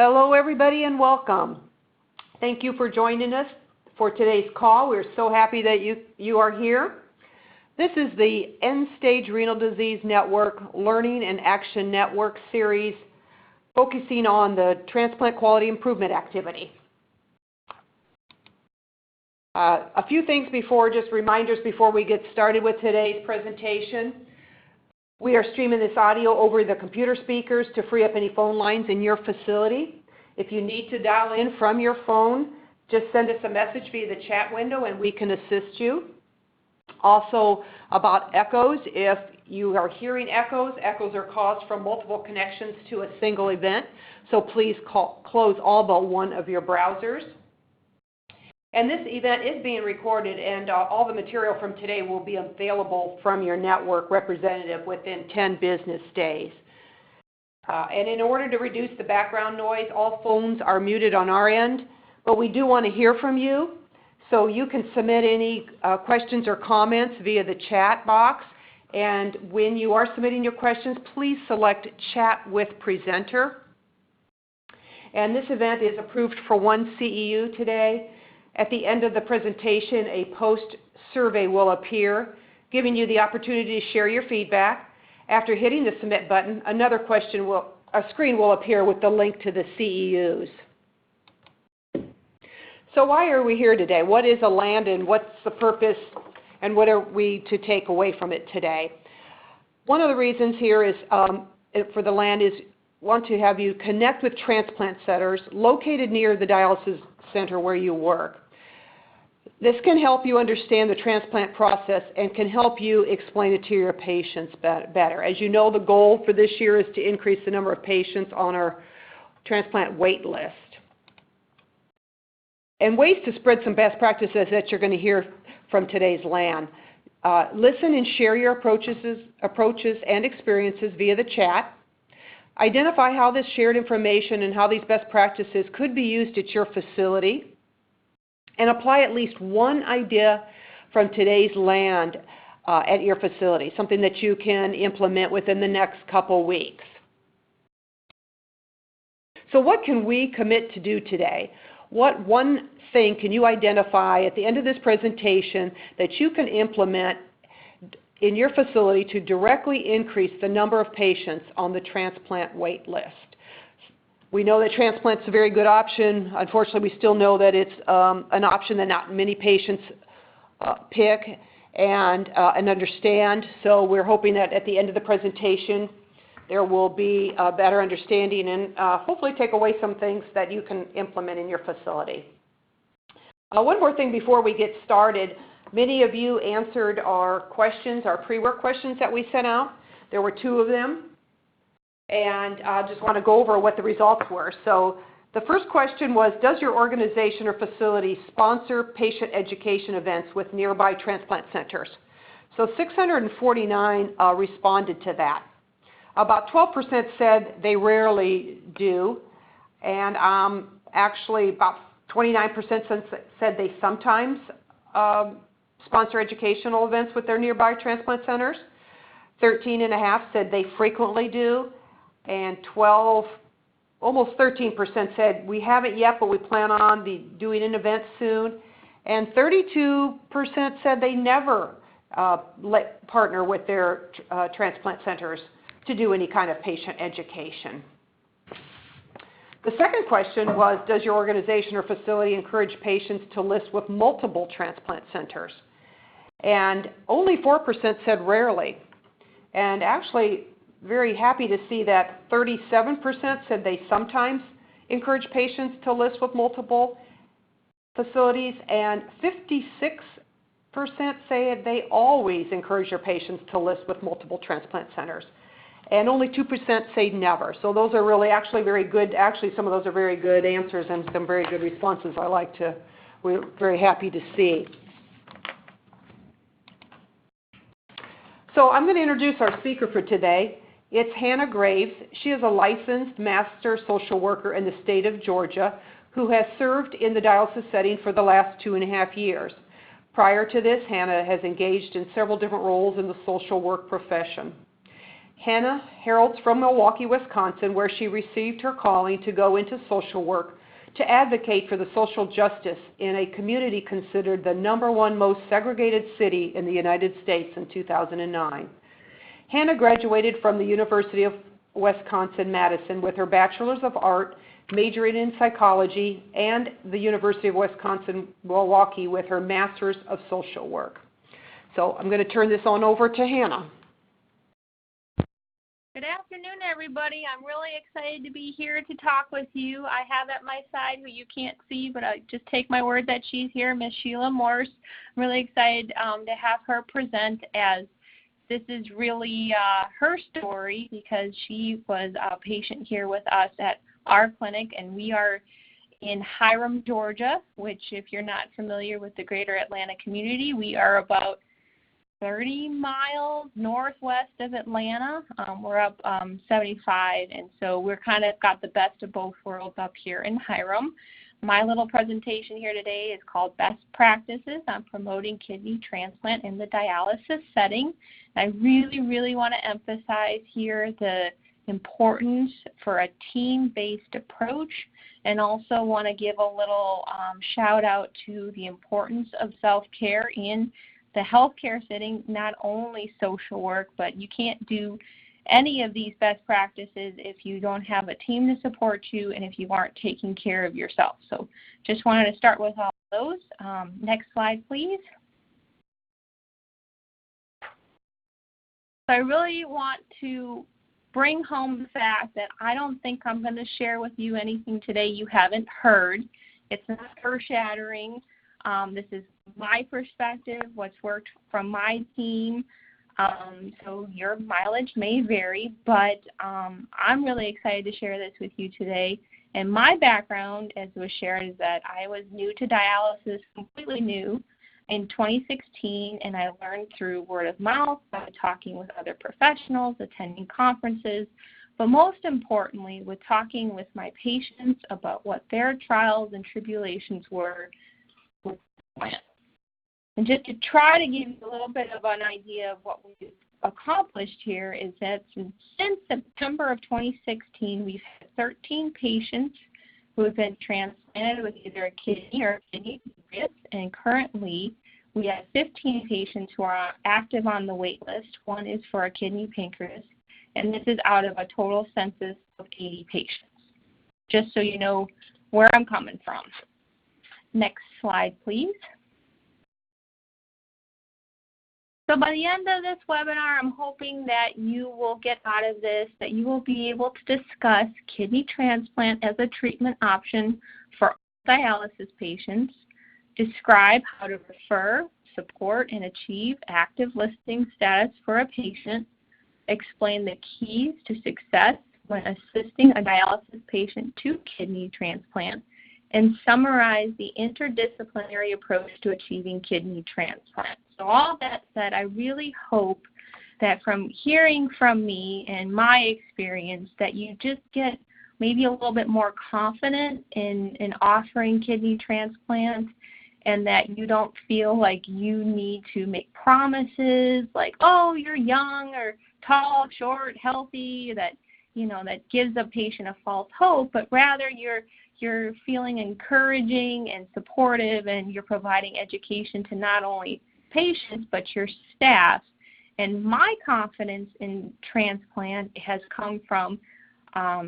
Hello, everybody, and welcome. Thank you for joining us for today's call. We're so happy that you are here. This is the End-Stage Renal Disease Network Learning and Action Network series focusing on the transplant quality improvement activity. A few things just reminders before we get started with today's presentation. We are streaming this audio over the computer speakers to free up any phone lines in your facility. If you need to dial in from your phone, just send us a message via the chat window and we can assist you. Also about echoes, if you are hearing echoes are caused from multiple connections to a single event, so please close all but one of your browsers. And this event is being recorded, and all the material from today will be available from your network representative within 10 business days. And in order to reduce the background noise, all phones are muted on our end, but we do want to hear from you. So you can submit any questions or comments via the chat box. And when you are submitting your questions, please select Chat with Presenter. And this event is approved for one CEU today. At the end of the presentation, a post survey will appear, giving you the opportunity to share your feedback. After hitting the submit button, a screen will appear with the link to the CEUs. So why are we here today? What is a LAN and what's the purpose and what are we to take away from it today? One of the reasons here is for the LAN is want to have you connect with transplant centers located near the dialysis center where you work. This can help you understand the transplant process and can help you explain it to your patients better. As you know, the goal for this year is to increase the number of patients on our transplant wait list. And ways to spread some best practices that you're going to hear from today's LAN. Listen and share your approaches and experiences via the chat. Identify how this shared information and how these best practices could be used at your facility. And apply at least one idea from today's LAN at your facility, something that you can implement within the next couple weeks. So what can we commit to do today? What one thing can you identify at the end of this presentation that you can implement in your facility to directly increase the number of patients on the transplant wait list? We know that transplant's a very good option. Unfortunately, we still know that it's an option that not many patients pick and understand. So we're hoping that at the end of the presentation, there will be a better understanding and hopefully take away some things that you can implement in your facility. One more thing before we get started. Many of you answered our questions, our pre-work questions that we sent out. There were 2 of them. And I just want to go over what the results were. So the first question was, does your organization or facility sponsor patient education events with nearby transplant centers? So 649 responded to that. About 12% said they rarely do, and actually about 29% said they sometimes sponsor educational events with their nearby transplant centers. 13.5% said they frequently do. And almost 13% said we haven't yet, but we plan on doing an event soon. And 32% said they never partner with their transplant centers to do any kind of patient education. The second question was, does your organization or facility encourage patients to list with multiple transplant centers? And only 4% said rarely. And actually, very happy to see that 37% said they sometimes encourage patients to list with multiple facilities, and 56% say they always encourage their patients to list with multiple transplant centers. And only 2% say never. So those are really actually very good. Actually, some of those are very good answers and some very good responses we're very happy to see. So I'm going to introduce our speaker for today. It's Hannah Graves. She is a licensed master social worker in the state of Georgia who has served in the dialysis setting for the last 2.5 years. Prior to this, Hannah has engaged in several different roles in the social work profession. Hannah heralds from Milwaukee, Wisconsin, where she received her calling to go into social work to advocate for the social justice in a community considered the #1 most segregated city in the United States in 2009. Hannah graduated from the University of Wisconsin-Madison with her Bachelor's of Art, majoring in psychology, and the University of Wisconsin-Milwaukee with her Master's of Social Work. So I'm going to turn this on over to Hannah. Good afternoon, everybody. I'm really excited to be here to talk with you. I have at my side who you can't see, but I just take my word that she's here, Miss Sheila Morse. I'm really excited to have her present, as this is really her story, because she was a patient here with us at our clinic, and we are in Hiram, Georgia, which, if you're not familiar with the greater Atlanta community, we are about 30 miles northwest of Atlanta. We're up 75, and so we're kind of got the best of both worlds up here in Hiram. My little presentation here today is called Best Practices on Promoting Kidney Transplant in the Dialysis Setting. I really, really want to emphasize here the importance for a team-based approach, and also want to give a little shout out to the importance of self-care in the healthcare setting, not only social work, but you can't do any of these best practices if you don't have a team to support you and if you aren't taking care of yourself. So just wanted to start with all those. Next slide, please. So I really want to bring home the fact that I don't think I'm going to share with you anything today you haven't heard. It's not earth-shattering. This is my perspective, what's worked from my team. So your mileage may vary, but I'm really excited to share this with you today. And my background, as was shared, is that I was new to dialysis, completely new, in 2016, and I learned through word of mouth by talking with other professionals, attending conferences, but most importantly, with talking with my patients about what their trials and tribulations were with the plant. And just to try to give you a little bit of an idea of what we've accomplished here is that since September of 2016, we've had 13 patients who have been transplanted with either a kidney or a kidney pancreas, and currently we have 15 patients who are active on the wait list. One is for a kidney pancreas, and this is out of a total census of 80 patients, just so you know where I'm coming from. Next slide, please. So by the end of this webinar, I'm hoping that you will get out of this, that you will be able to discuss kidney transplant as a treatment option for dialysis patients, describe how to refer, support, and achieve active listing status for a patient, explain the keys to success when assisting a dialysis patient to kidney transplant, and summarize the interdisciplinary approach to achieving kidney transplant. So all that said, I really hope that from hearing from me and my experience that you just get maybe a little bit more confident in offering kidney transplant, and that you don't feel like you need to make promises like, oh, you're young or tall, short, healthy, that, you know, that gives a patient a false hope, but rather you're feeling encouraging and supportive, and you're providing education to not only patients but your staff. And my confidence in transplant has come from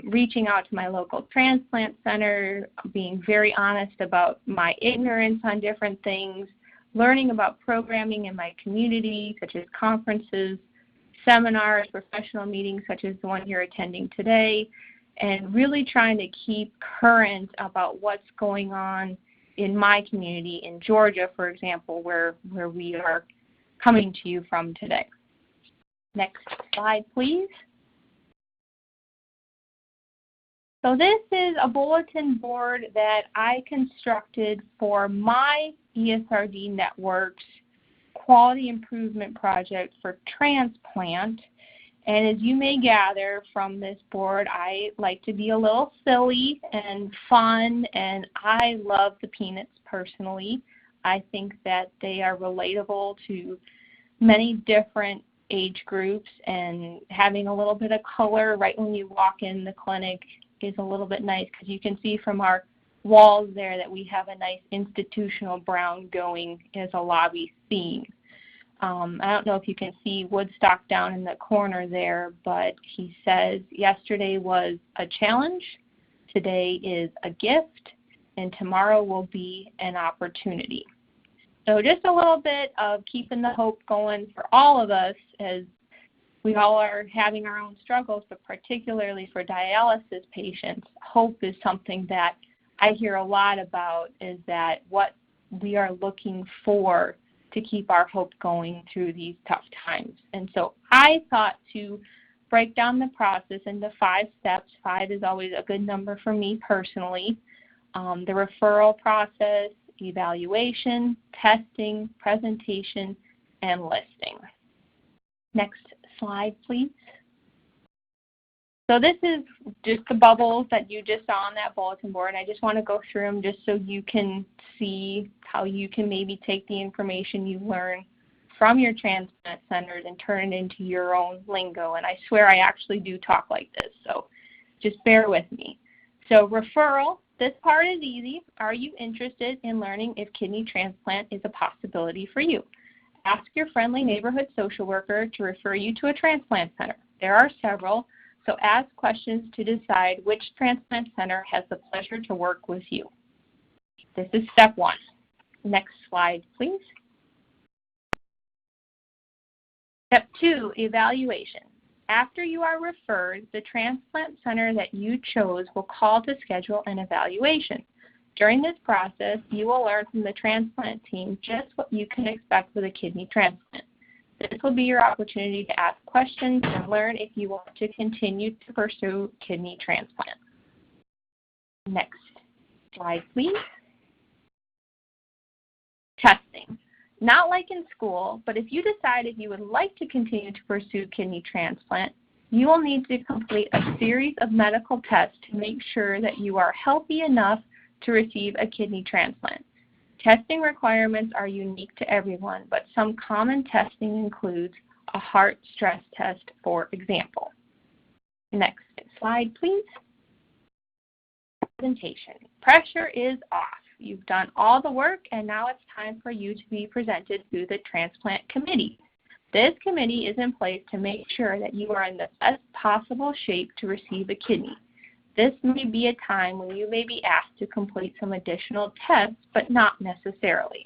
reaching out to my local transplant center, being very honest about my ignorance on different things, learning about programming in my community, such as conferences, seminars, professional meetings such as the one you're attending today, and really trying to keep current about what's going on in my community in Georgia, for example, where we are coming to you from today. Next slide, please. So this is a bulletin board that I constructed for my ESRD network's quality improvement project for transplant. And as you may gather from this board, I like to be a little silly and fun, and I love the peanuts personally. I think that they are relatable to many different age groups, and having a little bit of color right when you walk in the clinic is a little bit nice, because you can see from our walls there that we have a nice institutional brown going as a lobby theme. I don't know if you can see Woodstock down in the corner there, but he says yesterday was a challenge, today is a gift, and tomorrow will be an opportunity. So just a little bit of keeping the hope going for all of us, as we all are having our own struggles, but particularly for dialysis patients, hope is something that I hear a lot about, is that what we are looking for to keep our hope going through these tough times. And so I thought to break down the process into 5 steps. 5 is always a good number for me personally. The referral process, evaluation, testing, presentation, and listing. Next slide, please. So this is just the bubbles that you just saw on that bulletin board. I just want to go through them just so you can see how you can maybe take the information you learn from your transplant centers and turn it into your own lingo. And I swear I actually do talk like this, so just bear with me. So referral, this part is easy. Are you interested in learning if kidney transplant is a possibility for you? Ask your friendly neighborhood social worker to refer you to a transplant center. There are several, so ask questions to decide which transplant center has the pleasure to work with you. This is step 1. Next slide, please. Step 2, evaluation. After you are referred, the transplant center that you chose will call to schedule an evaluation. During this process, you will learn from the transplant team just what you can expect with a kidney transplant. This will be your opportunity to ask questions and learn if you want to continue to pursue kidney transplant. Next slide, please. Testing. Not like in school, but if you decided you would like to continue to pursue kidney transplant, you will need to complete a series of medical tests to make sure that you are healthy enough to receive a kidney transplant. Testing requirements are unique to everyone, but some common testing includes a heart stress test, for example. Next slide, please. Presentation. Pressure is off. You've done all the work, and now it's time for you to be presented to the transplant committee. This committee is in place to make sure that you are in the best possible shape to receive a kidney. This may be a time when you may be asked to complete some additional tests, but not necessarily.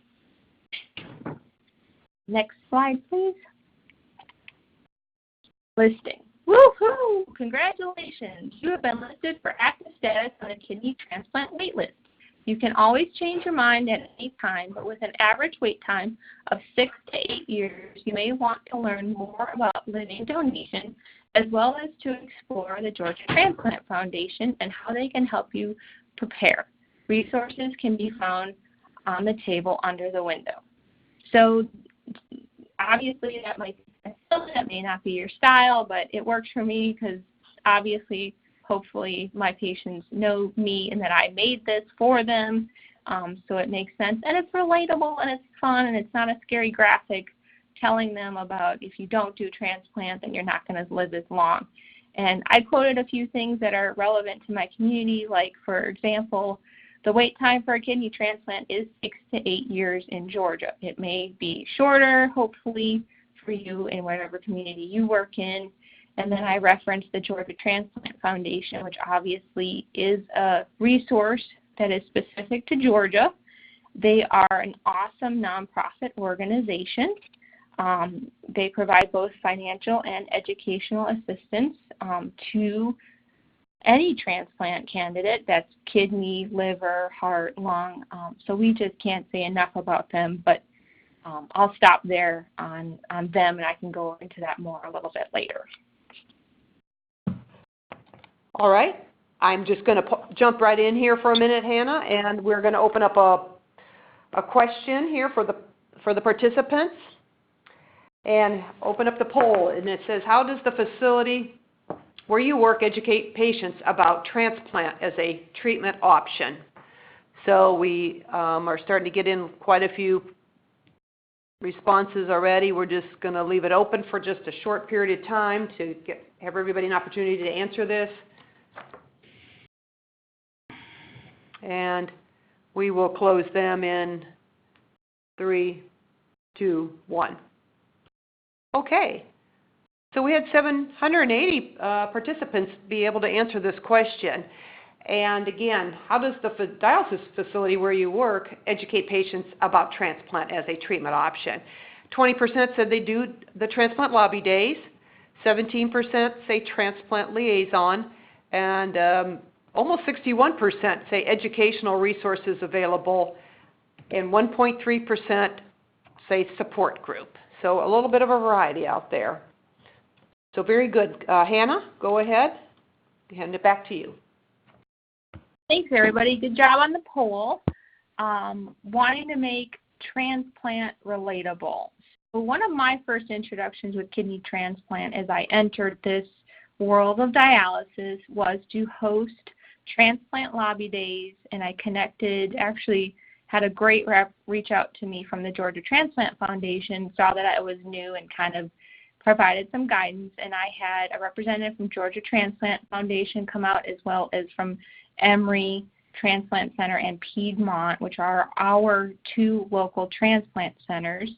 Next slide, please. Listing. Woohoo! Congratulations! You have been listed for active status on a kidney transplant waitlist. You can always change your mind at any time, but with an average wait time of 6 to 8 years, you may want to learn more about living donation, as well as to explore the Georgia Transplant Foundation and how they can help you prepare. Resources can be found on the table under the window. So obviously that may not be your style, but it works for me because obviously, hopefully my patients know me and that I made this for them, so it makes sense. And it's relatable and it's fun and it's not a scary graphic telling them about if you don't do transplant then you're not going to live as long. And I quoted a few things that are relevant to my community, like for example, the wait time for a kidney transplant is 6 to 8 years in Georgia. It may be shorter, hopefully, for you in whatever community you work in. And then I referenced the Georgia Transplant Foundation, which obviously is a resource that is specific to Georgia. They are an awesome nonprofit organization. They provide both financial and educational assistance to any transplant candidate that's kidney, liver, heart, lung. So we just can't say enough about them, but I'll stop there on them, and I can go into that more a little bit later. All right. I'm just going to jump right in here for a minute, Hannah, and we're going to open up a question here for the participants and open up the poll. And it says, how does the facility where you work educate patients about transplant as a treatment option? So we are starting to get in quite a few responses already. We're just going to leave it open for just a short period of time to have everybody an opportunity to answer this. And we will close them in 3, 2, 1. Okay. So we had 780 participants be able to answer this question. And again, how does the dialysis facility where you work educate patients about transplant as a treatment option? 20% said they do the transplant lobby days, 17% say transplant liaison, and almost 61% say educational resources available, and 1.3% say support group. So a little bit of a variety out there. So very good. Hannah, go ahead. Hand it back to you. Thanks, everybody. Good job on the poll. Wanting to make transplant relatable. So one of my first introductions with kidney transplant as I entered this world of dialysis was to host transplant lobby days, and I actually had a great rep reach out to me from the Georgia Transplant Foundation, saw that I was new and kind of provided some guidance, and I had a representative from Georgia Transplant Foundation come out, as well as from Emory Transplant Center and Piedmont, which are our 2 local transplant centers.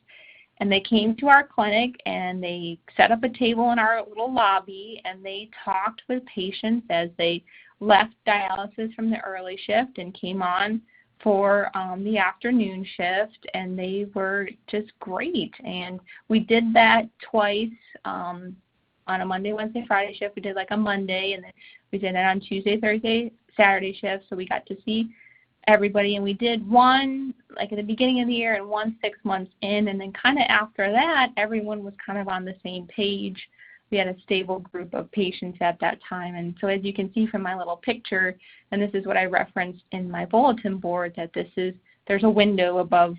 And they came to our clinic and they set up a table in our little lobby, and they talked with patients as they left dialysis from the early shift and came on for the afternoon shift, and they were just great. And we did that twice on a Monday, Wednesday, Friday shift. We did like a Monday, and then we did it on Tuesday, Thursday, Saturday shift, so we got to see everybody. And we did one like at the beginning of the year and one 6 months in, and then kind of after that, everyone was kind of on the same page. We had a stable group of patients at that time. And so as you can see from my little picture, and this is what I referenced in my bulletin board, that there's a window above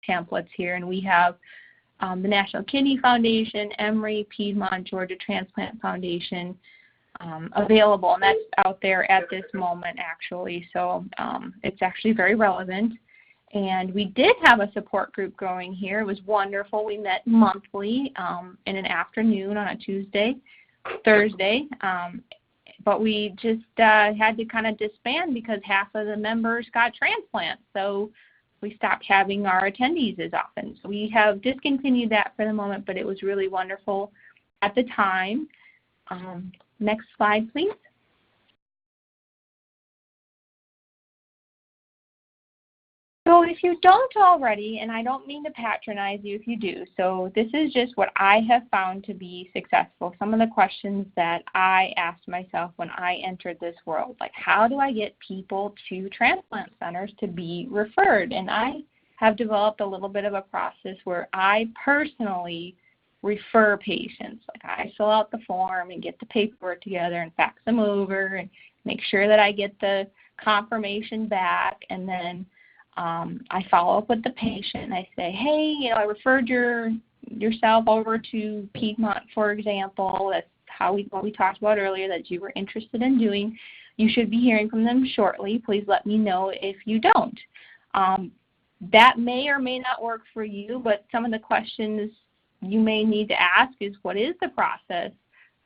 pamphlets here, and we have the National Kidney Foundation, Emory, Piedmont, Georgia Transplant Foundation available, and that's out there at this moment actually. So it's actually very relevant. And we did have a support group going here. It was wonderful. We met monthly in an afternoon on a Tuesday, Thursday. But we just had to kind of disband because half of the members got transplants. So we stopped having our attendees as often. So we have discontinued that for the moment, but it was really wonderful at the time. Next slide, please. So if you don't already, and I don't mean to patronize you if you do, so this is just what I have found to be successful. Some of the questions that I asked myself when I entered this world, like how do I get people to transplant centers to be referred? And I have developed a little bit of a process where I personally refer patients. Like I fill out the form and get the paperwork together and fax them over and make sure that I get the confirmation back, and then I follow up with the patient and I say, hey, I referred yourself over to Piedmont, for example. That's what we talked about earlier, that you were interested in doing. You should be hearing from them shortly. Please let me know if you don't. That may or may not work for you, but some of the questions you may need to ask is, what is the process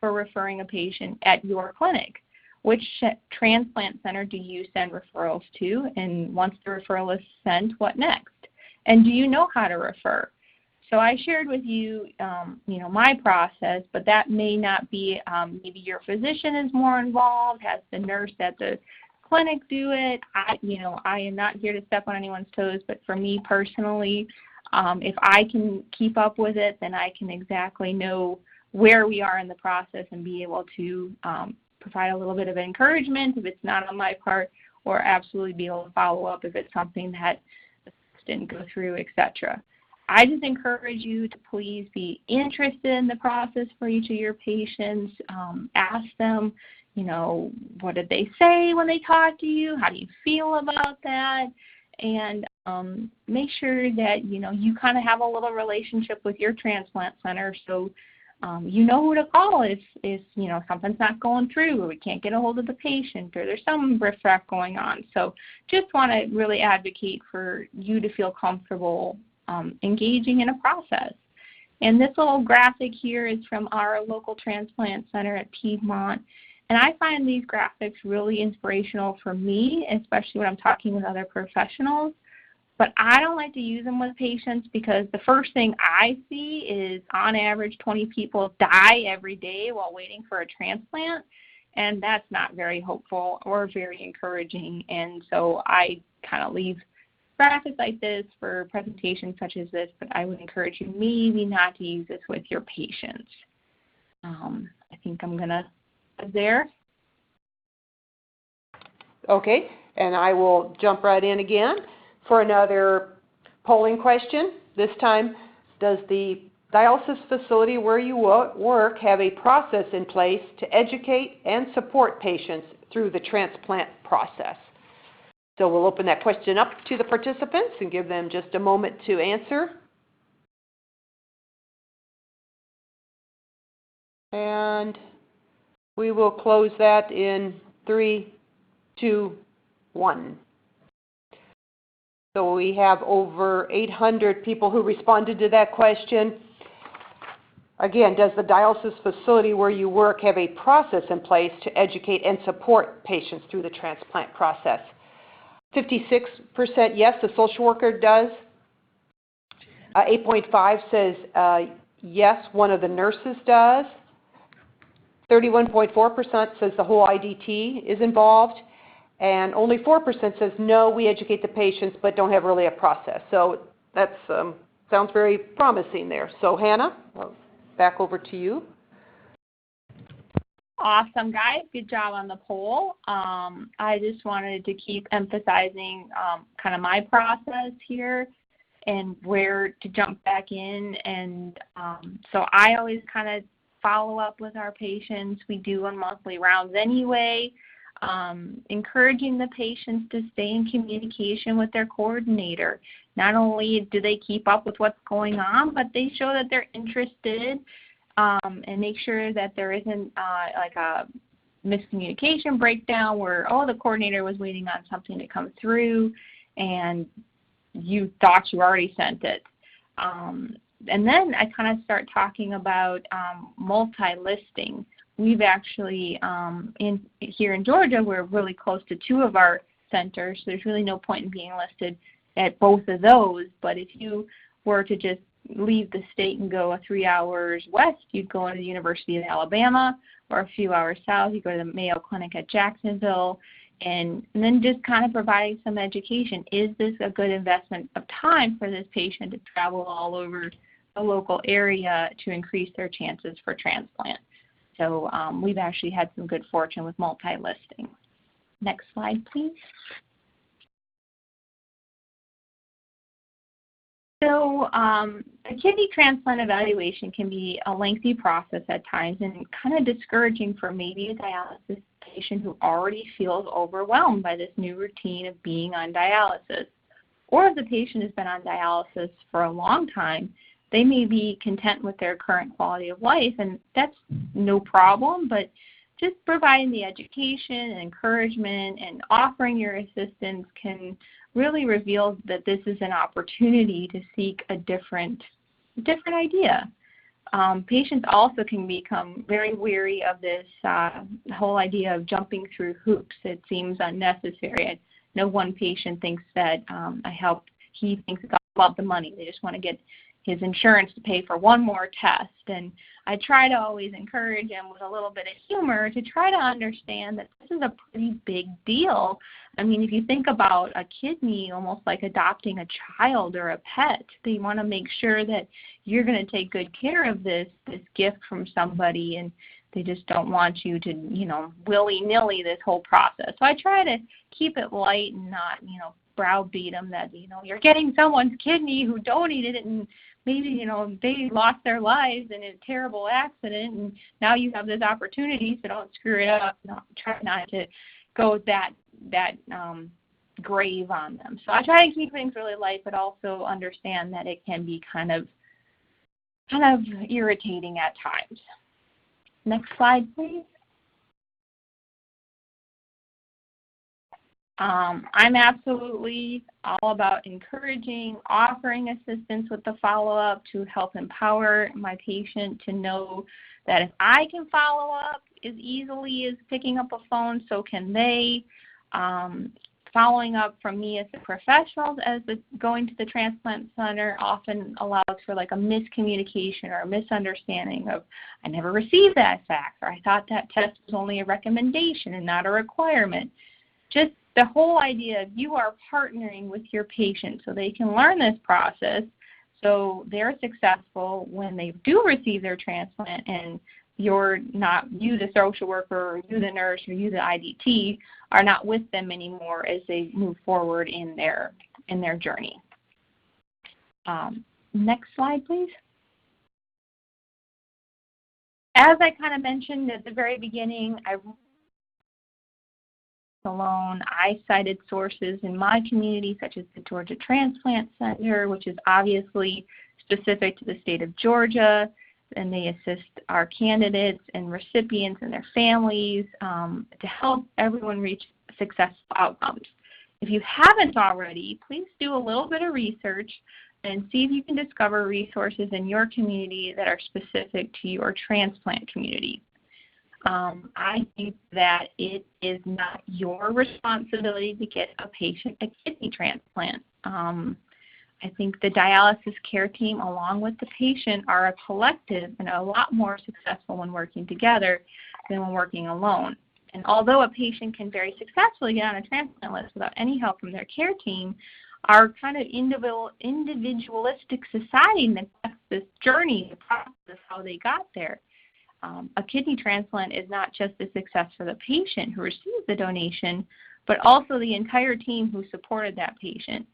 for referring a patient at your clinic? Which transplant center do you send referrals to? And once the referral is sent, what next? And do you know how to refer? So I shared with you, my process, but that may not be, maybe your physician is more involved, has the nurse at the clinic do it. I am not here to step on anyone's toes, but for me personally, if I can keep up with it, then I can exactly know where we are in the process and be able to provide a little bit of encouragement if it's not on my part, or absolutely be able to follow up if it's something that didn't go through, etc. I just encourage you to please be interested in the process for each of your patients. Ask them, what did they say when they talked to you? How do you feel about that? And make sure that, you kind of have a little relationship with your transplant center. So you know who to call if you know something's not going through, or we can't get a hold of the patient, or there's some riffraff going on. So just want to really advocate for you to feel comfortable engaging in a process. And this little graphic here is from our local transplant center at Piedmont. And I find these graphics really inspirational for me, especially when I'm talking with other professionals. But I don't like to use them with patients because the first thing I see is, on average, 20 people die every day while waiting for a transplant. And that's not very hopeful or very encouraging. And so I kind of leave graphics like this for presentations such as this, but I would encourage you maybe not to use this with your patients. I think I'm going to pause there. Okay, and I will jump right in again for another polling question. This time, does the dialysis facility where you work have a process in place to educate and support patients through the transplant process? So we'll open that question up to the participants and give them just a moment to answer. And we will close that in 3, 2, 1. So we have over 800 people who responded to that question. Again, does the dialysis facility where you work have a process in place to educate and support patients through the transplant process? 56% yes, the social worker does. 8.5 says yes, one of the nurses does. 31.4% says the whole IDT is involved. And only 4% says no, we educate the patients but don't have really a process. So that sounds very promising there. So Hannah, back over to you. Awesome, guys. Good job on the poll. I just wanted to keep emphasizing kind of my process here and where to jump back in. And so I always kind of follow up with our patients. We do on monthly rounds anyway, encouraging the patients to stay in communication with their coordinator. Not only do they keep up with what's going on, but they show that they're interested, and make sure that there isn't like a miscommunication breakdown where, oh, the coordinator was waiting on something to come through and you thought you already sent it. And then I kind of start talking about multi-listing. We've actually, here in Georgia, we're really close to 2 of our centers, so there's really no point in being listed at both of those. But if you were to just leave the state and go 3 hours west, you'd go to the University of Alabama, or a few hours south, you go to the Mayo Clinic at Jacksonville, and then just kind of providing some education. Is this a good investment of time for this patient to travel all over the local area to increase their chances for transplant? So we've actually had some good fortune with multi-listing. Next slide, please. So a kidney transplant evaluation can be a lengthy process at times and kind of discouraging for maybe a dialysis patient who already feels overwhelmed by this new routine of being on dialysis. Or if the patient has been on dialysis for a long time, they may be content with their current quality of life, and that's no problem, but just providing the education and encouragement and offering your assistance can really reveal that this is an opportunity to seek a different idea. Patients also can become very weary of this whole idea of jumping through hoops. It seems unnecessary. I know one patient thinks that he thinks it's all about the money. They just want to get his insurance to pay for one more test. And I try to always encourage him with a little bit of humor to try to understand that this is a pretty big deal. I mean, if you think about a kidney almost like adopting a child or a pet, they want to make sure that you're going to take good care of this gift from somebody, and they just don't want you to, willy-nilly this whole process. So I try to keep it light and not, browbeat them that, you're getting someone's kidney who donated it and maybe, they lost their lives in a terrible accident, and now you have this opportunity, so don't screw it up. Try not to go that grave on them. So I try to keep things really light, but also understand that it can be kind of kind of irritating at times. Next slide, please. I'm absolutely all about encouraging, offering assistance with the follow-up to help empower my patient to know that if I can follow up as easily as picking up a phone, so can they. Following up from me as the professionals as going to the transplant center often allows for like a miscommunication or a misunderstanding of, I never received that fax, or I thought that test was only a recommendation and not a requirement. Just the whole idea of you are partnering with your patient so they can learn this process so they're successful when they do receive their transplant, and you're not, you the social worker or you the nurse or you the IDT are not with them anymore as they move forward in their journey. Next slide, please. As I kind of mentioned at the very beginning, I cited sources in my community such as the Georgia Transplant Center, which is obviously specific to the state of Georgia, and they assist our candidates and recipients and their families to help everyone reach successful outcomes. If you haven't already, please do a little bit of research and see if you can discover resources in your community that are specific to your transplant community. I think that it is not your responsibility to get a patient a kidney transplant. I think the dialysis care team, along with the patient, are a collective and a lot more successful when working together than when working alone. And although a patient can very successfully get on a transplant list without any help from their care team, our kind of individualistic society neglects this journey, the process, how they got there. A kidney transplant is not just a success for the patient who receives the donation, but also the entire team who supported that patient.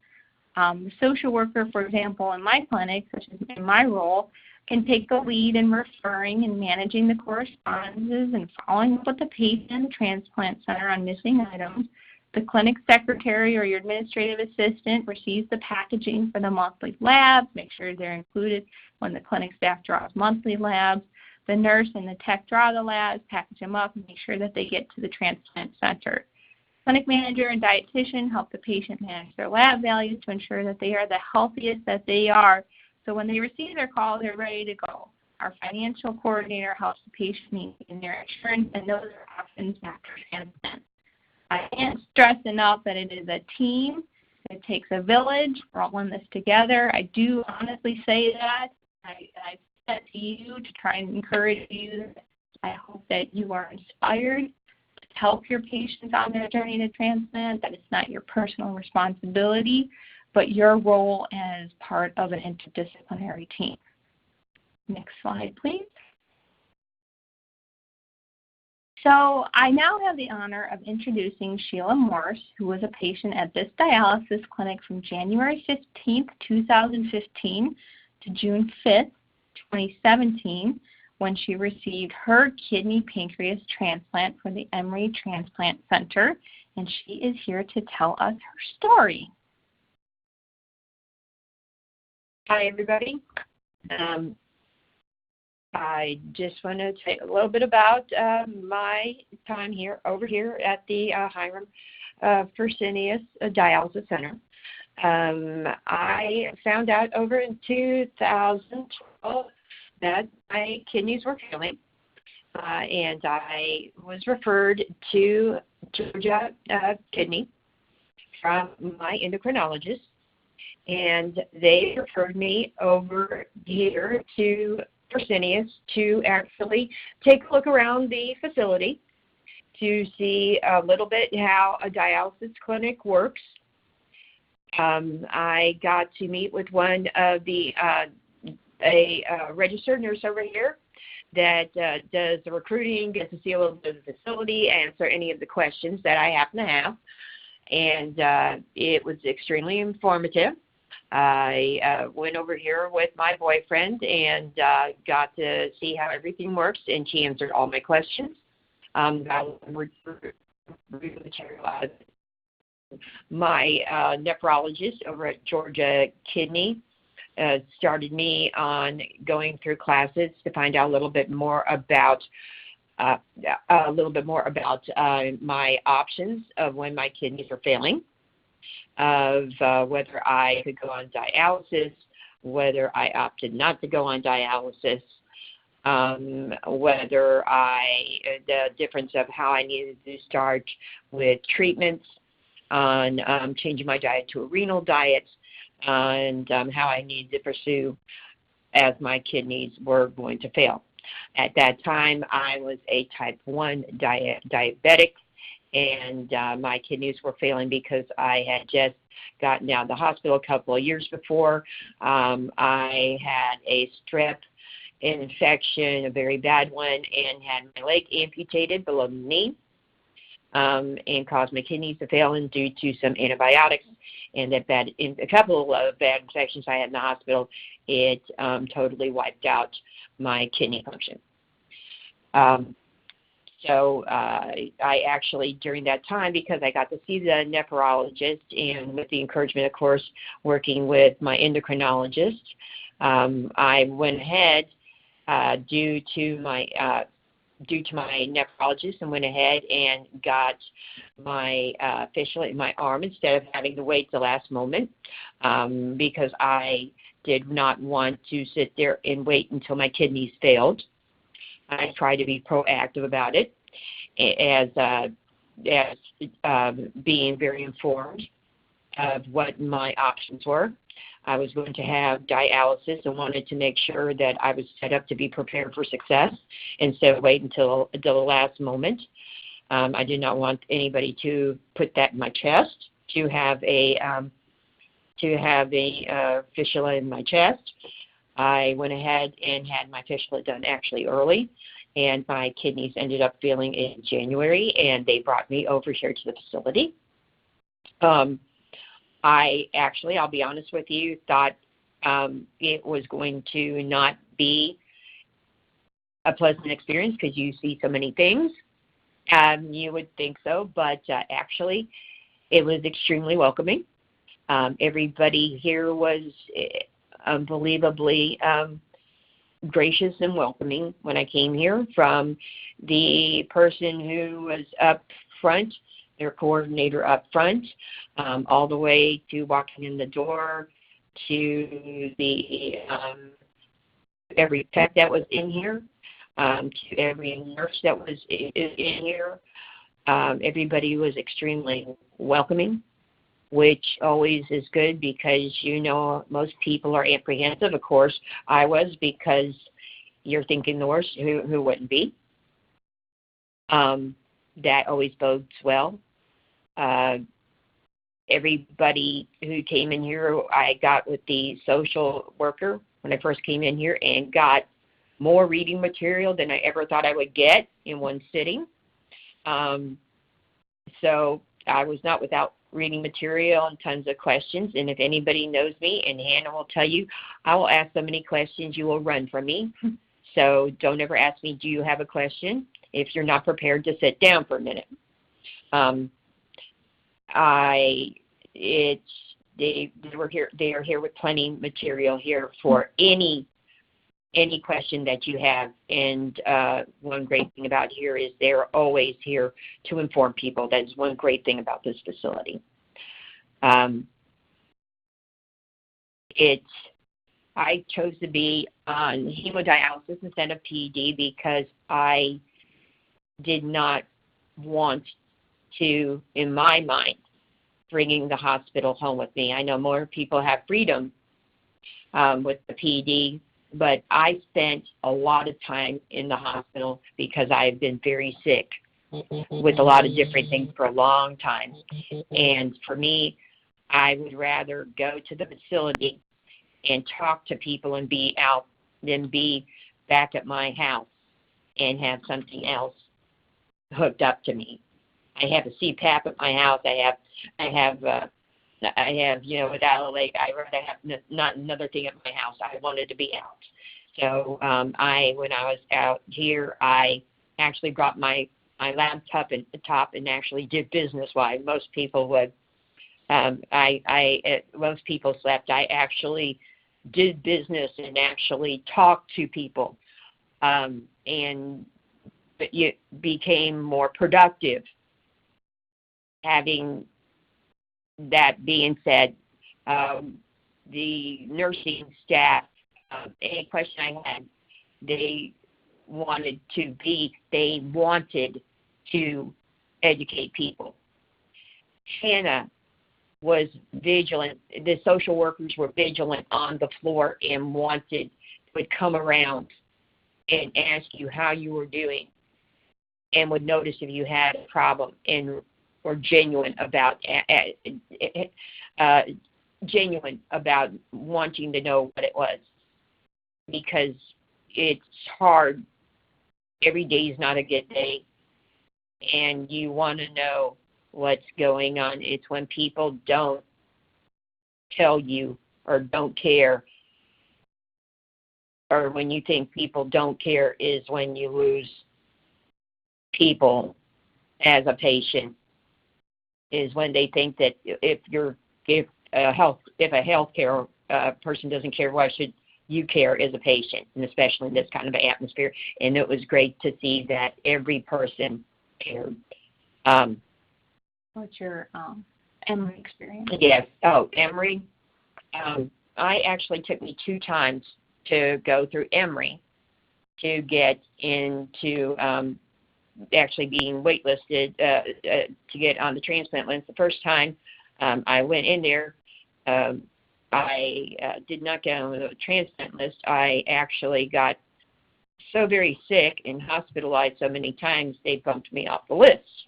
The social worker, for example, in my clinic, such as in my role, can take the lead in referring and managing the correspondences and following up with the patient and the transplant center on missing items. The clinic secretary or your administrative assistant receives the packaging for the monthly labs, make sure they're included when the clinic staff draws monthly labs. The nurse and the tech draw the labs, package them up, and make sure that they get to the transplant center. Clinic manager and dietitian help the patient manage their lab values to ensure that they are the healthiest that they are. So when they receive their call, they're ready to go. Our financial coordinator helps the patient maintain their insurance, and those are options after transplant. I can't stress enough that it is a team. It takes a village. We're all in this together. I do honestly say that. I said to you to try and encourage you. I hope that you are inspired to help your patients on their journey to transplant, that it's not your personal responsibility, but your role as part of an interdisciplinary team. Next slide, please. So I now have the honor of introducing Sheila Morse, who was a patient at this dialysis clinic from January 15th, 2015 to June 5th, 2017, when she received her kidney pancreas transplant from the Emory Transplant Center, and she is here to tell us her story. Hi, everybody. I just want to say a little bit about my time over here at the Hiram Fresenius Dialysis Center. I found out over in 2012 that my kidneys were failing, and I was referred to Georgia Kidney from my endocrinologist, and they referred me over here to Fresenius to actually take a look around the facility to see a little bit how a dialysis clinic works. I got to meet with one of the a registered nurse over here that does the recruiting, gets to see a little bit of the facility, answer any of the questions that I happen to have, and it was extremely informative. I went over here with my boyfriend and got to see how everything works, and she answered all my questions. My nephrologist over at Georgia Kidney started me on going through classes to find out a little bit more about my options of when my kidneys were failing, of whether I could go on dialysis, whether I opted not to go on dialysis, the difference of how I needed to start with treatments, on changing my diet to a renal diet, and how I needed to pursue as my kidneys were going to fail. At that time, I was a type 1 diabetic, and my kidneys were failing because I had just gotten out of the hospital a couple of years before. I had a strep infection, a very bad one, and had my leg amputated below the knee, and caused my kidneys to fail due to some antibiotics and a couple of bad infections I had in the hospital. It totally wiped out my kidney function. So I actually, during that time, because I got to see the nephrologist, and with the encouragement, of course, working with my endocrinologist, I went ahead, due to my nephrologist, and went ahead and got my fistula in my arm instead of having to wait the last moment, because I did not want to sit there and wait until my kidneys failed. I tried to be proactive about it, as being very informed of what my options were. I was going to have dialysis and wanted to make sure that I was set up to be prepared for success instead of wait until the last moment. I did not want anybody to put that in my chest, to have a fistula in my chest. I went ahead and had my fistula done actually early, and my kidneys ended up failing in January, and they brought me over here to the facility. I actually, I'll be honest with you, thought it was going to not be a pleasant experience because you see so many things. You would think so, but actually it was extremely welcoming. Everybody here was unbelievably gracious and welcoming when I came here, from the person who was up front, their coordinator up front, all the way to walking in the door, to the every tech that was in here, to every nurse that was in here. Everybody was extremely welcoming, which always is good because, most people are apprehensive. Of course, I was, because you're thinking the worst. Who wouldn't be? That always bodes well. Everybody who came in here, I got with the social worker when I first came in here, and got more reading material than I ever thought I would get in one sitting. So I was not without reading material and tons of questions. And if anybody knows me, and Hannah will tell you, I will ask so many questions you will run from me. So don't ever ask me, do you have a question, if you're not prepared to sit down for a minute. They are here with plenty of material here for any question that you have. And one great thing about here is they're always here to inform people. That is one great thing about this facility. I chose to be on hemodialysis instead of PED because I did not want to, in my mind, bringing the hospital home with me. I know more people have freedom with the PED, but I spent a lot of time in the hospital because I've been very sick with a lot of different things for a long time. And for me, I would rather go to the facility and talk to people and be out than be back at my house and have something else hooked up to me. I have a CPAP at my house. I have without a leg, I rather have not another thing at my house. I wanted to be out. So when I was out here, I actually brought my laptop and actually did business while most people would. Most people slept. I actually did business and actually talked to people, and you became more productive. Having that being said, the nursing staff, any question I had, they wanted to educate people. Hannah was vigilant. The social workers were vigilant on the floor and would come around and ask you how you were doing and would notice if you had a problem and were genuine about wanting to know what it was, because it's hard. Every day is not a good day, and you want to know what's going on. It's when people don't tell you or don't care, or when you think people don't care, is when you lose people as a patient, is when they think that if a healthcare person doesn't care, why should you care as a patient, and especially in this kind of atmosphere. And it was great to see that every person cared. What's your Emory experience? Yes. Oh, Emory. Actually took me 2 times to go through Emory to get into actually being waitlisted to get on the transplant list. The first time I went in there, I did not get on the transplant list. I actually got so very sick and hospitalized so many times they bumped me off the list.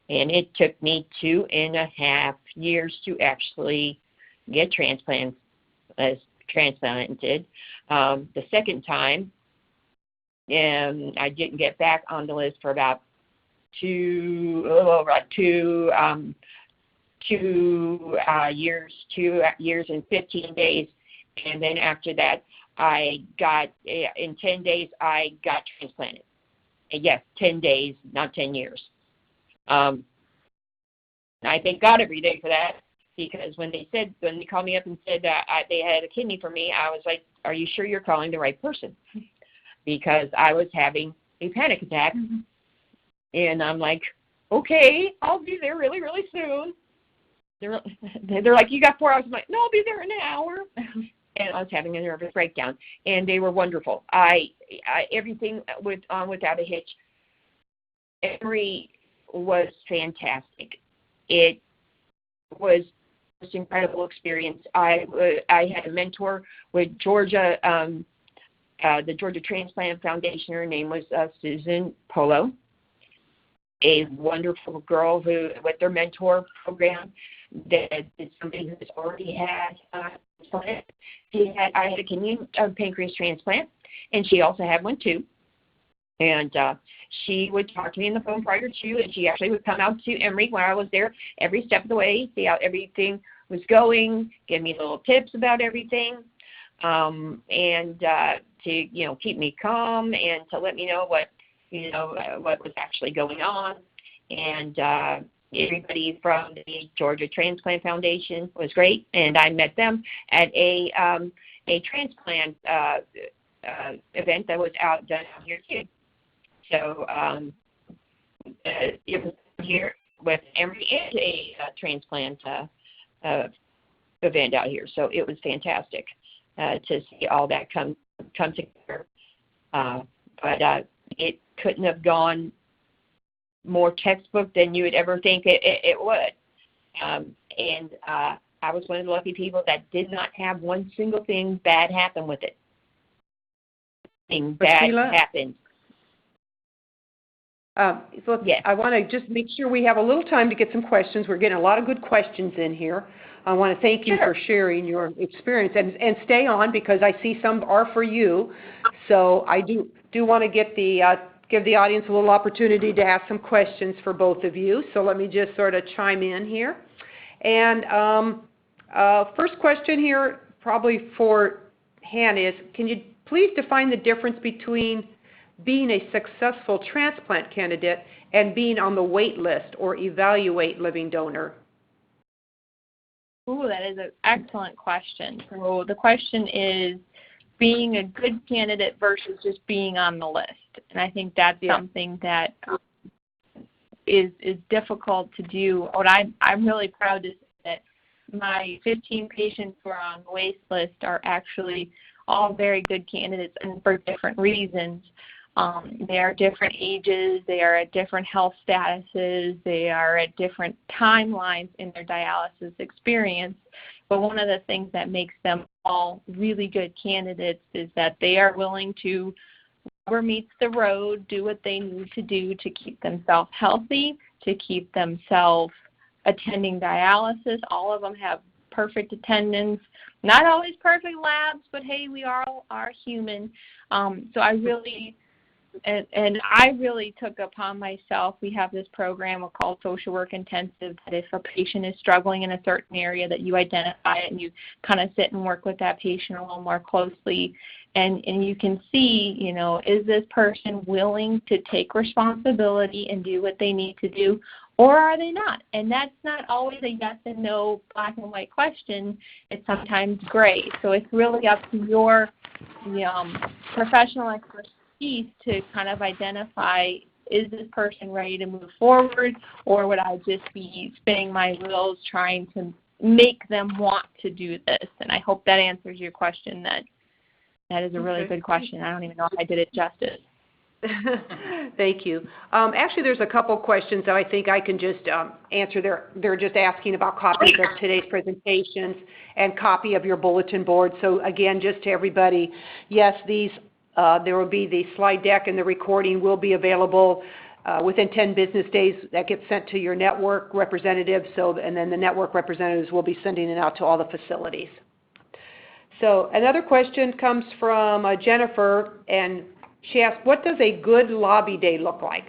And it took me 2.5 years to actually get transplanted. The second time, I didn't get back on the list for about 2 years and 15 days, and then after that, in 10 days, I got transplanted. And yes, 10 days, not 10 years. I thank God every day for that, because when they called me up and said that they had a kidney for me, I was like, "Are you sure you're calling the right person?" Because I was having a panic attack, and I'm like, "Okay, I'll be there really, really soon." They're like, "You got 4 hours." I'm like, "No, I'll be there in an hour." And I was having a nervous breakdown, and they were wonderful. Everything went on without a hitch. Emory was fantastic. It was the most incredible experience. I had a mentor with Georgia, the Georgia Transplant Foundation. Her name was Susan Polo, a wonderful girl who, with their mentor program, that is somebody who's already had transplant. I had a kidney pancreas transplant, and she also had one too. And she would talk to me on the phone prior to, and she actually would come out to Emory when I was there every step of the way, see how everything was going, give me little tips about everything, and to keep me calm and to let me know what was actually going on. And everybody from the Georgia Transplant Foundation was great, and I met them at a transplant event that was done out here too. So it was here with Emory and a transplant event out here. So it was fantastic to see all that come together. But it couldn't have gone more textbook than you would ever think it would. And I was one of the lucky people that did not have one single thing bad happen with it. Thing bad happened. Yes. I want to just make sure we have a little time to get some questions. We're getting a lot of good questions in here. I want to thank you for sharing your experience, and stay on, because I see some are for you. So I do want to give the audience a little opportunity to ask some questions for both of you. So let me just sort of chime in here. And first question here, probably for Hannah, is can you please define the difference between being a successful transplant candidate and being on the wait list or evaluate living donor? Ooh, that is an excellent question. So the question is being a good candidate versus just being on the list. And I think that's something that is difficult to do. What I'm really proud to say that my 15 patients who are on the wait list are actually all very good candidates, and for different reasons. They are different ages, they are at different health statuses, they are at different timelines in their dialysis experience. But one of the things that makes them all really good candidates is that they are willing to rubber meets the road, do what they need to do to keep themselves healthy, to keep themselves attending dialysis. All of them have perfect attendance, not always perfect labs, but hey, we all are human. So I really took upon myself, we have this program called Social Work Intensive, that if a patient is struggling in a certain area, that you identify it and you kind of sit and work with that patient a little more closely, and you can see, you know, is this person willing to take responsibility and do what they need to do, or are they not? And that's not always a yes and no, black and white question. It's sometimes gray. So it's really up to your professional expertise to kind of identify, is this person ready to move forward, or would I just be spinning my wheels trying to make them want to do this? And I hope that answers your question. That is a really good question. I don't even know if I did it justice. Thank you. Actually, there's a couple questions that I think I can just answer. They're just asking about copies of today's presentations and copy of your bulletin board. So again, just to everybody, yes, these there will be the slide deck, and the recording will be available within 10 business days. That gets sent to your network representatives, and then the network representatives will be sending it out to all the facilities. So another question comes from Jennifer, and she asked, what does a good lobby day look like?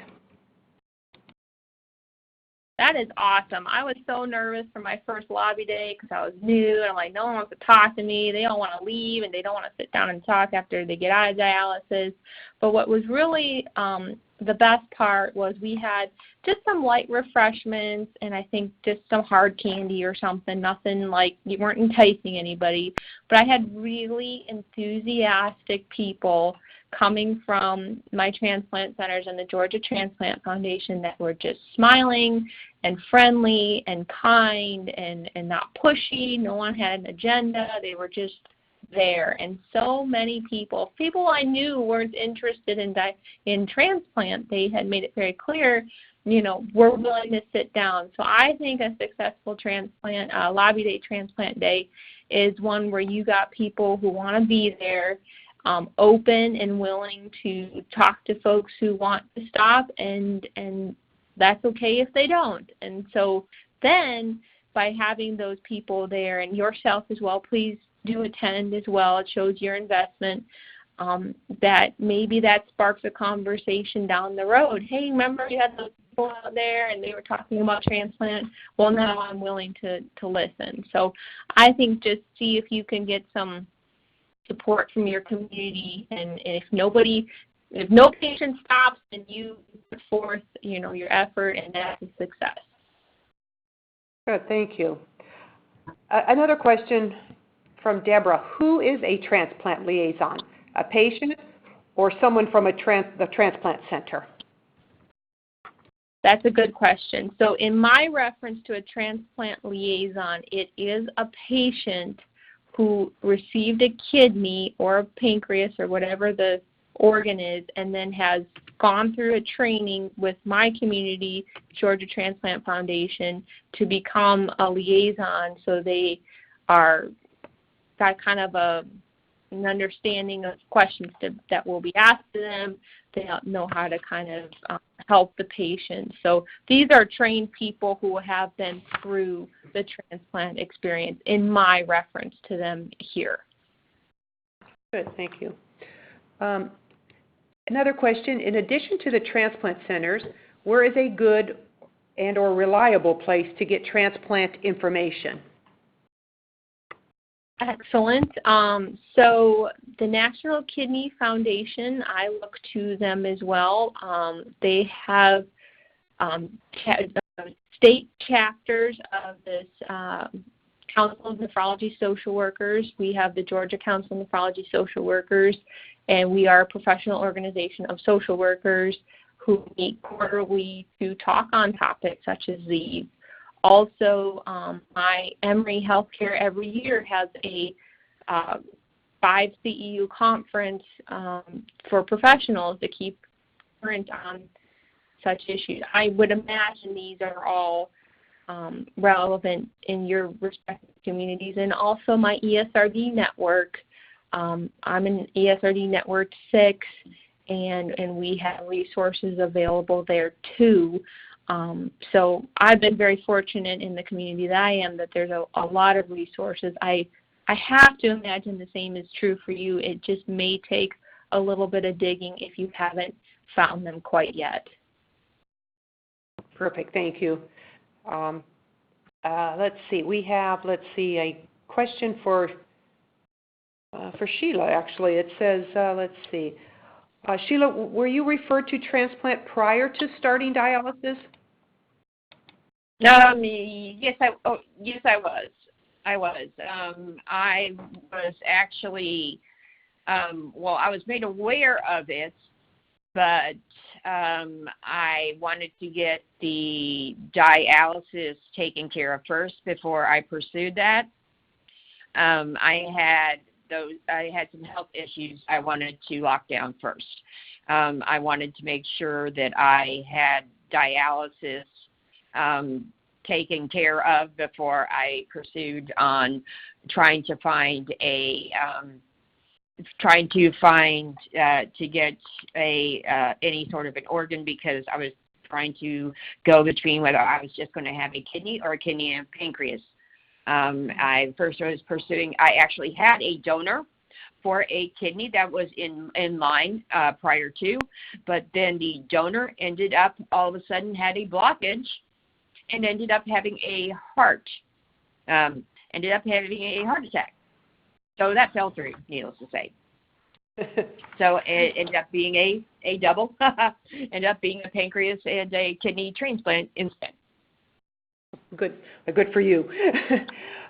That is awesome. I was so nervous for my first lobby day because I was new, and I'm like, no one wants to talk to me. They don't want to leave, and they don't want to sit down and talk after they get out of dialysis. But what was really the best part was we had just some light refreshments, and I think just some hard candy or something, nothing like, you weren't enticing anybody. But I had really enthusiastic people coming from my transplant centers and the Georgia Transplant Foundation that were just smiling and friendly and kind and not pushy. No one had an agenda. They were just there. And so many people I knew weren't interested in transplant. They had made it very clear, you know, we're willing to sit down. So I think a successful transplant, lobby day transplant day is one where you got people who want to be there, open and willing to talk to folks who want to stop, and that's okay if they don't. And so then by having those people there, and yourself as well, please do attend as well. It shows your investment, that maybe that sparks a conversation down the road. Hey, remember you had those people out there and they were talking about transplant? Well, now I'm willing to listen. So I think just see if you can get some support from your community, and if no patient stops, then you put forth, you know, your effort, and that's a success. Good, thank you. Another question from Deborah: who is a transplant liaison? A patient or someone from the transplant center? That's a good question. So in my reference to a transplant liaison, it is a patient who received a kidney or a pancreas or whatever the organ is, and then has gone through a training with my community, Georgia Transplant Foundation, to become a liaison. So they got kind of an understanding of questions that will be asked to them. They know how to kind of help the patient. So these are trained people who have been through the transplant experience in my reference to them here. Good, thank you. Another question: in addition to the transplant centers, where is a good and or reliable place to get transplant information? Excellent. So the National Kidney Foundation, I look to them as well. They have state chapters of this Council of Nephrology Social Workers. We have the Georgia Council of Nephrology Social Workers, and we are a professional organization of social workers who meet quarterly to talk on topics such as these. Also, my Emory Healthcare every year has a 5 CEU conference for professionals to keep current on such issues. I would imagine these are all relevant in your respective communities. And also my ESRD network. I'm in ESRD Network 6, and we have resources available there too. So I've been very fortunate in the community that I am that there's a lot of resources. I have to imagine the same is true for you. It just may take a little bit of digging if you haven't found them quite yet. Perfect. Thank you. Let's see. We have, a question for Sheila, actually. It says, let's see. Sheila, were you referred to transplant prior to starting dialysis? Yes, I was. I was actually, I was made aware of it, but I wanted to get the dialysis taken care of first before I pursued that. I had some health issues I wanted to lock down first. I wanted to make sure that I had dialysis taken care of before I pursued on trying to get any sort of an organ, because I was trying to go between whether I was just going to have a kidney or a kidney and pancreas. I actually had a donor for a kidney that was in line prior to, but then the donor ended up all of a sudden had a blockage and ended up having a heart attack. So that fell through, needless to say. So it ended up being a double, ended up being a pancreas and a kidney transplant instead. Good for you.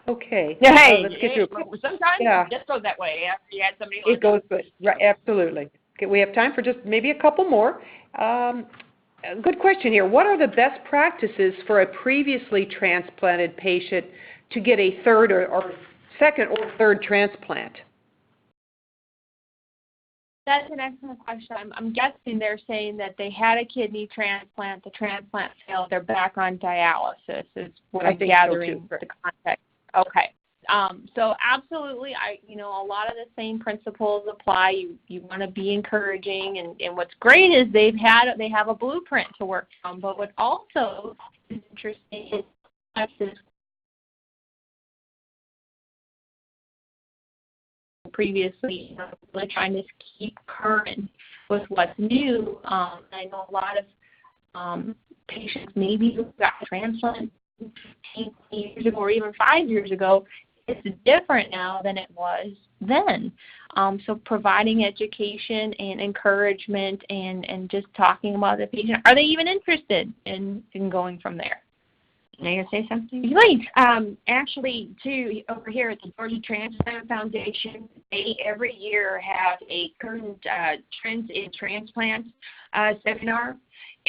Okay. Hey, let's get through. Sometimes it just goes that way after you had somebody like it goes good. Right, absolutely. Okay, we have time for just maybe a couple more. A good question here. What are the best practices for a previously transplanted patient to get a third or second or third transplant? That's an excellent question. I'm guessing they're saying that they had a kidney transplant, the transplant failed, they're back on dialysis is what I'm gathering the context. Okay. So absolutely, a lot of the same principles apply. You want to be encouraging, and what's great is they have a blueprint to work from. But what also is interesting is previously really trying to keep current with what's new. I know a lot of patients maybe who got transplant 15 years ago or even 5 years ago. It's different now than it was then. So providing education and encouragement and just talking about the patient. Are they even interested in going from there? Are you going to say something? Right. Actually, too, over here at the Georgia Transplant Foundation, they every year have a current trends in transplant seminar,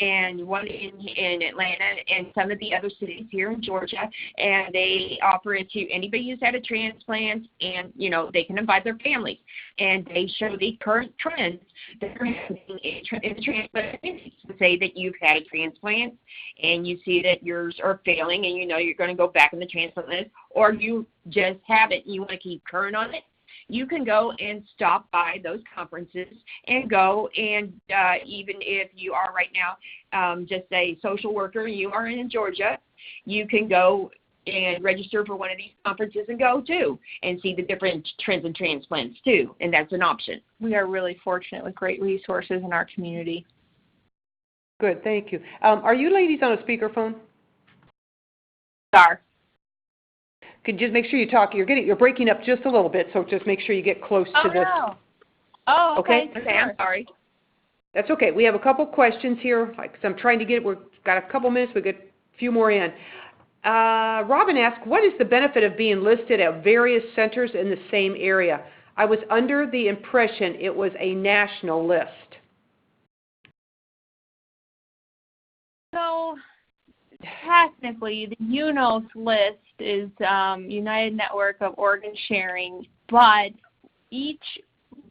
and one in Atlanta and some of the other cities here in Georgia, and they offer it to anybody who's had a transplant, and they can invite their families, and they show the current trends that are happening in the transplant community. Say that you've had a transplant and you see that yours are failing, and you're going to go back in the transplant list, or you just have it and you want to keep current on it. You can go and stop by those conferences and go and even if you are right now just a social worker and you are in Georgia, you can go and register for one of these conferences and go too and see the different trends in transplants too, and that's an option. We are really fortunate with great resources in our community. Good, thank you. Are you ladies on a speakerphone? Are. Could you just make sure you talk? You're breaking up just a little bit, so just make sure you get close to this. No. Oh, okay. Okay, I'm sorry. That's okay. We have a couple questions here. I'm trying to we've got a couple minutes. We've got a few more in. Robin asked, what is the benefit of being listed at various centers in the same area? I was under the impression it was a national list. So technically, the UNOS list is United Network of Organ Sharing, but each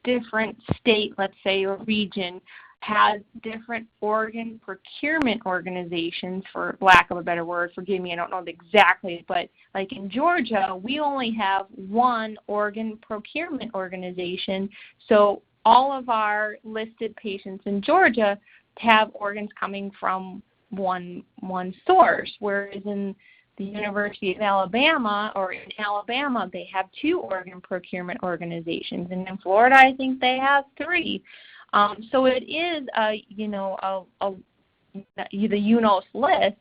different state, let's say, or region, has different organ procurement organizations, for lack of a better word. Forgive me, I don't know exactly, but like in Georgia, we only have one organ procurement organization. So all of our listed patients in Georgia have organs coming from one source, whereas in the University of Alabama, or in Alabama, they have 2 organ procurement organizations, and in Florida, I think they have 3. So it is the UNOS list,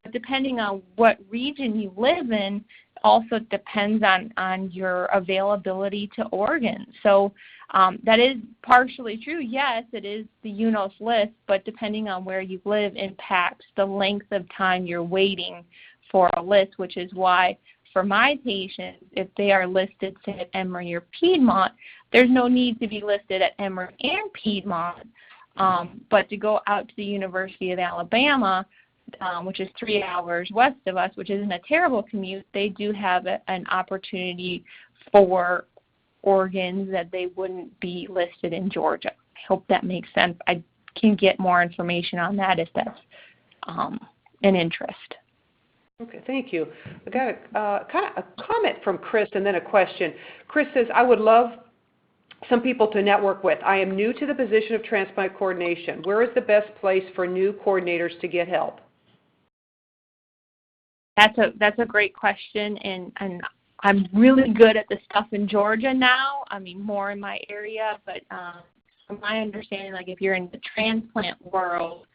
but depending on what region you live in, also depends on your availability to organs. So that is partially true. Yes, it is the UNOS list, but depending on where you live impacts the length of time you're waiting for a list, which is why for my patients, if they are listed, say, at Emory or Piedmont, there's no need to be listed at Emory and Piedmont, but to go out to the University of Alabama, which is 3 hours west of us, which isn't a terrible commute, they do have an opportunity for organs that they wouldn't be listed in Georgia. I hope that makes sense. I can get more information on that if that's an interest. Okay, thank you. I got a comment from Chris and then a question. Chris says, I would love some people to network with. I am new to the position of transplant coordination. Where is the best place for new coordinators to get help? That's a great question, and I'm really good at the stuff in Georgia now. I mean, more in my area, but from my understanding, like if you're in the transplant world,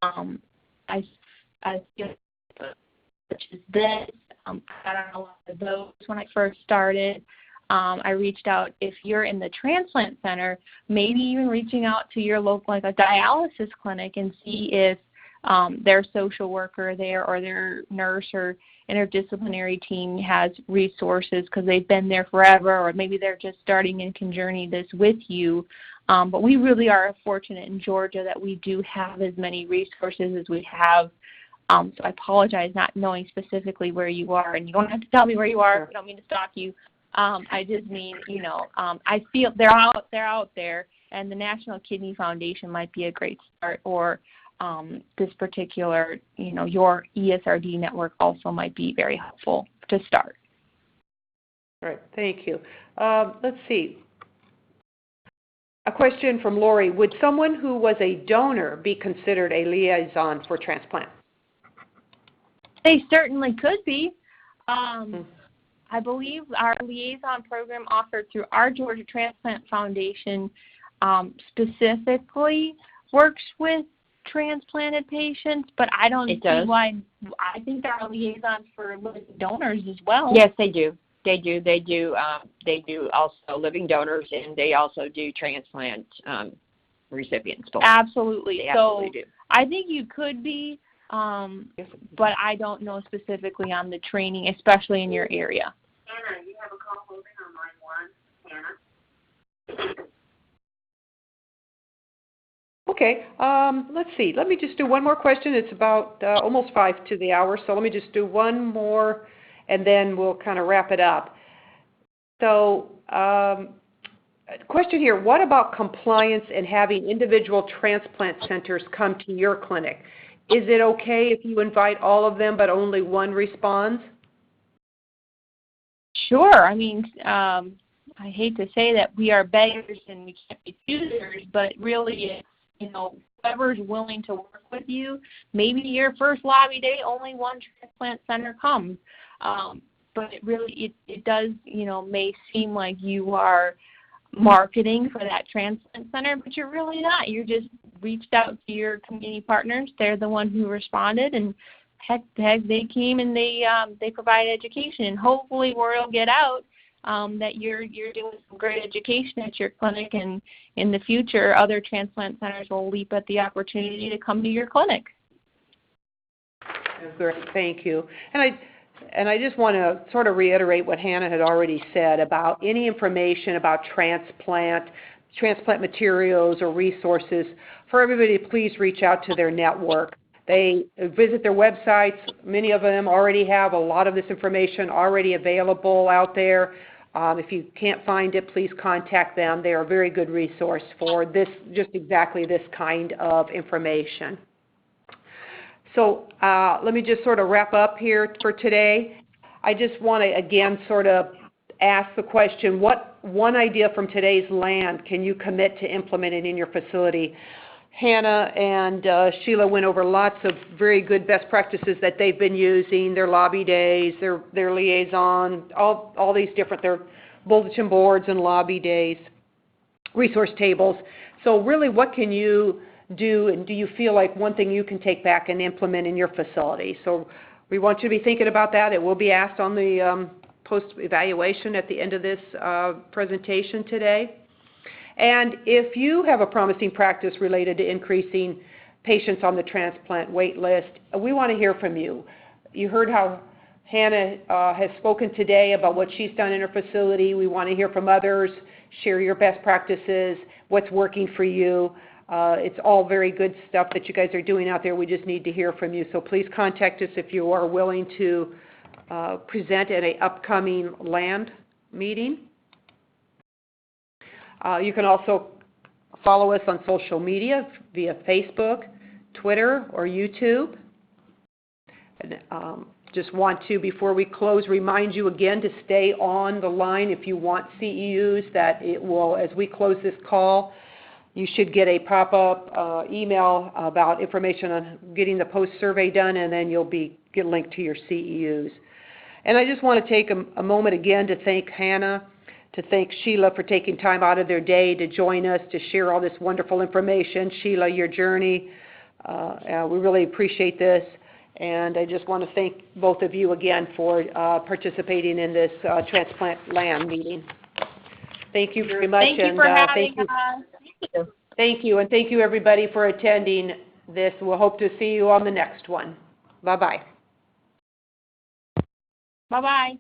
I feel such as this. I got on a lot of those when I first started. I reached out, if you're in the transplant center, maybe even reaching out to your local, like a dialysis clinic, and see if their social worker there or their nurse or interdisciplinary team has resources because they've been there forever, or maybe they're just starting and can journey this with you. But we really are fortunate in Georgia that we do have as many resources as we have. So I apologize not knowing specifically where you are, and you don't have to tell me where you are. I don't mean to stalk you. I just mean, I feel they're out there, and the National Kidney Foundation might be a great start, or this particular, your ESRD network also might be very helpful to start. All right, thank you. Let's see. A question from Lori. Would someone who was a donor be considered a liaison for transplant? They certainly could be. I believe our liaison program offered through our Georgia Transplant Foundation specifically works with transplanted patients, but I don't see why. I think there are liaisons for living donors as well. Yes, they do. They do also living donors, and they also do transplant recipients. Absolutely. They absolutely do. I think you could be, but I don't know specifically on the training, especially in your area. Anna, you have a call holding on line 1. Anna? Okay, let's see. Let me just do one more question. It's about almost 5 to the hour, so let me just do one more, and then we'll kind of wrap it up. So, question here, what about compliance and having individual transplant centers come to your clinic? Is it okay if you invite all of them but only one responds? Sure. I mean, I hate to say that we are beggars and we can't be choosers, but really, whoever's willing to work with you, maybe your first lobby day, only one transplant center comes. But it really, it does, may seem like you are marketing for that transplant center, but you're really not. You just reached out to your community partners. They're the one who responded, and heck, they came and they provide education. And hopefully word will get out that you're doing some great education at your clinic, and in the future, other transplant centers will leap at the opportunity to come to your clinic. Great, thank you. And I just want to sort of reiterate what Hannah had already said about any information about transplant materials or resources. For everybody, please reach out to their network. They visit their websites. Many of them already have a lot of this information already available out there. If you can't find it, please contact them. They are a very good resource for this, just exactly this kind of information. So let me just sort of wrap up here for today. I just want to, again, sort of ask the question, what one idea from today's LAN can you commit to implementing in your facility? Hannah and Sheila went over lots of very good best practices that they've been using, their lobby days, their liaison, all these different, their bulletin boards and lobby days, resource tables. So really, what can you do, and do you feel like one thing you can take back and implement in your facility? So we want you to be thinking about that. It will be asked on the post-evaluation at the end of this presentation today. And if you have a promising practice related to increasing patients on the transplant wait list, we want to hear from you. You heard how Hannah has spoken today about what she's done in her facility. We want to hear from others. Share your best practices, what's working for you. It's all very good stuff that you guys are doing out there. We just need to hear from you. So please contact us if you are willing to present at an upcoming LAN meeting. You can also follow us on social media via Facebook, Twitter, or YouTube. And, just want to, before we close, remind you again to stay on the line if you want CEUs, that it will, as we close this call, you should get a pop-up email about information on getting the post-survey done, and then you'll get linked to your CEUs. And I just want to take a moment again to thank Hannah, to thank Sheila for taking time out of their day to join us, to share all this wonderful information. Sheila, your journey, we really appreciate this. And I just want to thank both of you again for participating in this Transplant LAN meeting. Thank you very much. Thank you for having us. Thank you, and thank you everybody for attending this. We'll hope to see you on the next one. Bye-bye. Bye-bye.